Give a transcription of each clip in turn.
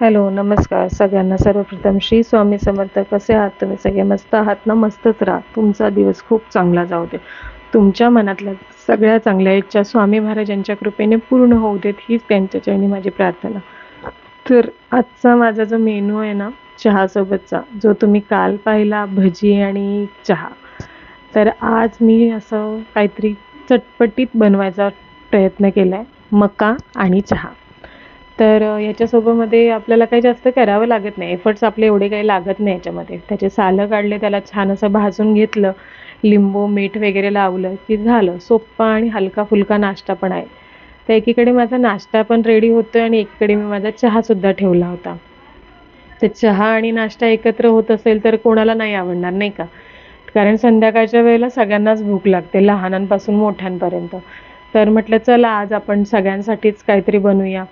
Hello, नमस्कार सगळ्यांना. सर्वप्रथम श्री स्वामी समर्थ. कसे आहात तुम्ही सगळे? मस्त आहात ना? मस्तच राहा. तुमचा दिवस खूप चांगला जाऊ दे. तुमच्या मनातल्या सगळ्या चांगल्या इच्छा स्वामी महाराजांच्या कृपेने पूर्ण होऊ देत, हीच त्यांच्या चरणी माझी प्रार्थना. तर आजचा माझा जो मेनू आहे ना, चहासोबतचा, जो तुम्ही काल पाहिला, भजी आणि चहा. तर आज मी असं काहीतरी चटपटीत बनवायचा प्रयत्न केला आहे, मका आणि चहा. तर याच्यासोबतमध्ये आपल्याला काही जास्त करावं लागत नाही, एफर्ट्स आपले एवढे काही लागत नाही याच्यामध्ये. त्याचे सालं काढले, त्याला छान असं भाजून घेतलं, लिंबू मीठ वगैरे लावलं की झालं. सोप्पा आणि हलका फुलका नाश्ता पण आहे. तर एकीकडे माझा नाश्ता पण रेडी होतोय आणि एकीकडे मी माझा चहासुद्धा ठेवला होता. तर चहा आणि नाश्ता एकत्र होत असेल तर कोणाला नाही आवडणार, नाही का? कारण संध्याकाळच्या वेळेला सगळ्यांनाच भूक लागते, लहानांपासून मोठ्यांपर्यंत. तर म्हटलं चला आज आपण सगळ्यांसाठीच काहीतरी बनवूया.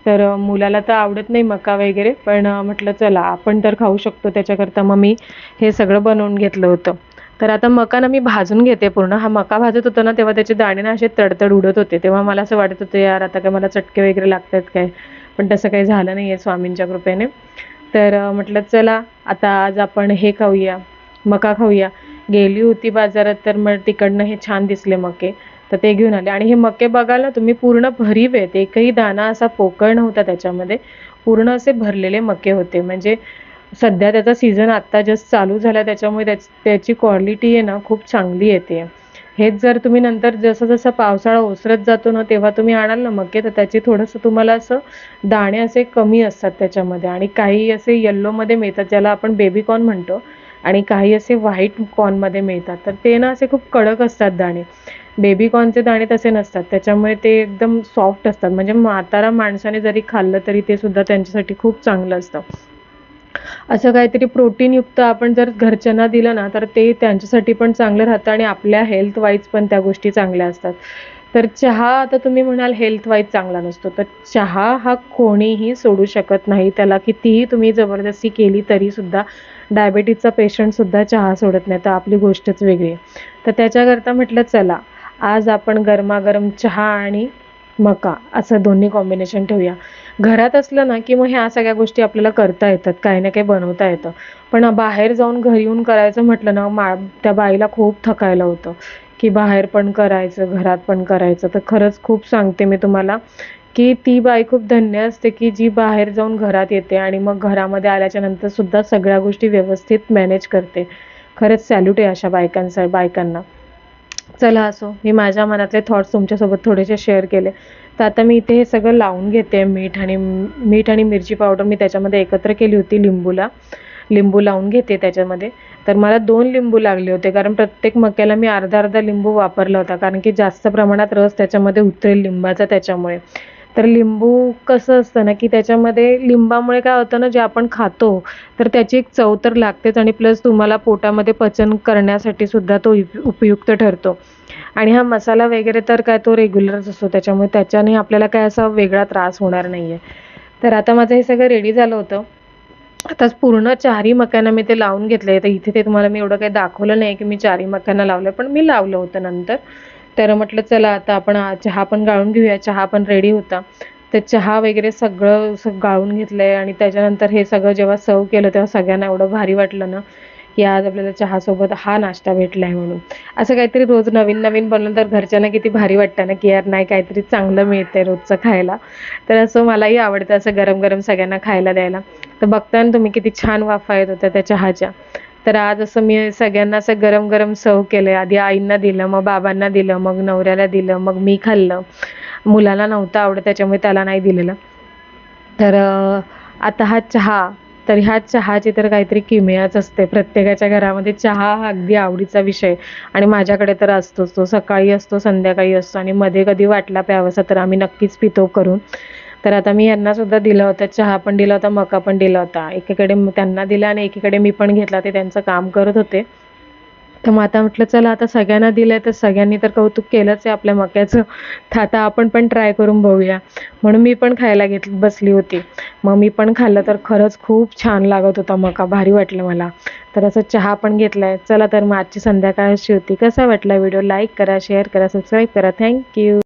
तर मुलाला तर आवडत नाही मका वगैरे, पण म्हटलं चला आपण तर खाऊ शकतो, त्याच्याकरता मग मी हे सगळं बनवून घेतलं होतं. तर आता मका ना मी भाजून घेते पूर्ण. हा मका भाजत होता ना, तेव्हा त्याचे दाणे ना असे तडतड उडत होते. तेव्हा मला असं वाटत होतं, यार आता काय मला चटके वगैरे लागतात काय? पण तसं काही झालं नाही आहे स्वामींच्या कृपेने. तर म्हटलं चला आता आज आपण हे खाऊया, मका खाऊया. गेली होती बाजारात, तर मग तिकडनं हे छान दिसले मके, तर ते घेऊन आले. आणि हे मके बघाल ना तुम्ही, पूर्ण भरीव आहेत, एकही दाणा असा पोकळ नव्हता त्याच्यामध्ये. पूर्ण असे भरलेले मके होते. म्हणजे सध्या त्याचा सीझन आत्ता जस्ट चालू झाला, त्याच्यामुळे त्याची क्वालिटी आहे ना खूप चांगली येते. हेच जर तुम्ही नंतर जसं जसं पावसाळा ओसरत जातो ना, तेव्हा तुम्ही आणाल ना मके, तर त्याची थोडंसं तुम्हाला असं दाणे असे कमी असतात त्याच्यामध्ये. आणि काही असे येल्लोमध्ये मिळतात, ज्याला आपण बेबी कॉर्न म्हणतो, आणि काही असे व्हाईट कॉर्नमध्ये मिळतात. तर ते ना असे खूप कडक असतात दाणे. बेबी कॉर्नचे दाणे तसे नसतात, त्याच्यामुळे ते एकदम सॉफ्ट असतात. म्हणजे म्हातारा माणसाने जरी खाल्लं तरी ते सुद्धा त्यांच्यासाठी खूप चांगलं असतं. असं काहीतरी प्रोटीनयुक्त आपण जर घरच्यांना दिलं ना, तर ते त्यांच्यासाठी पण चांगलं राहतं आणि आपल्या हेल्थ वाईज पण त्या गोष्टी चांगल्या असतात. तर चहा आता तुम्ही म्हणाल हेल्थ वाईज चांगला नसतो, तर चहा हा कोणीही सोडू शकत नाही. त्याला कितीही तुम्ही जबरदस्ती केली तरीसुद्धा डायबिटीजचा पेशंटसुद्धा चहा सोडत नाही, तर आपली गोष्टच वेगळी आहे. तर त्याच्याकरता म्हटलं चला आज आपण गरमागरम चहा आणि मका असं दोन्ही कॉम्बिनेशन ठेवूया. घरात असलं ना की मग ह्या सगळ्या गोष्टी आपल्याला करता येतात, काही ना काही बनवता येतं. पण बाहेर जाऊन घरी येऊन करायचं म्हटलं ना, त्या बाईला खूप थकायला होतं, की बाहेर पण करायचं, घरात पण करायचं. तर खरंच खूप सांगते मी तुम्हाला, की ती बाई खूप धन्य असते, की जी बाहेर जाऊन घरात येते आणि मग घरामध्ये आल्याच्या नंतर सुद्धा सगळ्या गोष्टी व्यवस्थित मॅनेज करते. खरंच सॅल्यूट आहे अशा बायकांना. चला असो, मी माझ्या मनातले थॉट्स तुमच्यासोबत थोडेसे शेअर केले. तर आता मी इथे हे सगळं लावून घेते. मीठ आणि मिरची पावडर मी त्याच्यामध्ये एकत्र केली होती, लिंबू लावून घेते त्याच्यामध्ये. तर मला 2 लिंबू लागले होते, कारण प्रत्येक मक्याला मी अर्धा-अर्धा लिंबू वापरला होता, कारण की जास्त प्रमाणात रस त्याच्यामध्ये उतरेल लिंबाचा त्याच्यामुळे. तर लिंबू कसं असतं ना, की त्याच्यामध्ये लिंबामुळे काय होतं ना, जे आपण खातो, तर त्याची एक चव तर लागतेच आणि प्लस तुम्हाला पोटामध्ये पचन करण्यासाठी सुद्धा तो उपयुक्त ठरतो. आणि हा मसाला वगैरे तर काय तो रेग्युलरच असतो, त्याच्यामुळे त्याच्याने आपल्याला काय असा वेगळा त्रास होणार नाही आहे. तर आता माझं हे सगळं रेडी झालं होतं. आताच पूर्ण 4ही मक्यांना मी ते लावून घेतलंय. तर इथे ते तुम्हाला मी एवढं काही दाखवलं नाही, की मी 4ही मक्यांना लावलं, पण मी लावलं होतं नंतर. तर म्हटलं चला आता आपण चहा पण गाळून घेऊया. चहा पण रेडी होता. तर चहा वगैरे सगळं गाळून घेतलंय आणि त्याच्यानंतर हे सगळं जेव्हा सर्व्ह केलं, तेव्हा सगळ्यांना एवढं भारी वाटलं ना, की आज आपल्याला चहासोबत हा नाश्ता भेटलाय म्हणून. असं काहीतरी रोज नवीन-नवीन बनवलं तर घरच्यांना किती भारी वाटतं ना, की यार नाही काहीतरी चांगलं मिळतंय रोजचं खायला. तर असं मलाही आवडतं असं गरम-गरम सगळ्यांना खायला द्यायला. तर बघताय ना तुम्ही किती छान वाफा येत होत्या त्या चहाच्या. तर आज असं मी सगळ्यांना असं गरम-गरम सर्व्ह केलंय. आधी आईंना दिलं, मग बाबांना दिलं, मग नवऱ्याला दिलं, मग मी खाल्लं. मुलाला नव्हतं आवडत त्याच्यामुळे त्याला नाही दिलेलं. तर आता हा चहा, तर ह्या चहाची तर काहीतरी किमयाच असते. प्रत्येकाच्या घरामध्ये चहा हा अगदी आवडीचा विषय आणि माझ्याकडे तर असतोच. तो सकाळी असतो, संध्याकाळी असतो आणि मध्ये कधी वाटला प्यावासा तर आम्ही नक्कीच पितो करून. तर आता मी यांना सुद्धा दिलं होतं, चहा पण दिला होता, मका पण दिला होता. एकीकडे त्यांना दिला आणि एकीकडे मी पण घेतला. ते त्यांचं काम करत होते. तर मग आता म्हटलं चला आता सगळ्यांना दिलंय तर सगळ्यांनी तर कौतुक केलंच आहे आपल्या मक्याचं. तर आता आपण पण ट्राय करून बघूया. म्हणून मी पण खायला बसली होती. मग मी पण खाल्लं तर खरंच खूप छान लागत होता मका. भारी वाटलं मला. तर असं चहा पण घेतलाय. चला तर मग आजची संध्याकाळ अशी होती. कसा वाटला व्हिडिओ? लाईक करा, शेअर करा, सबस्क्राईब करा. Thank you.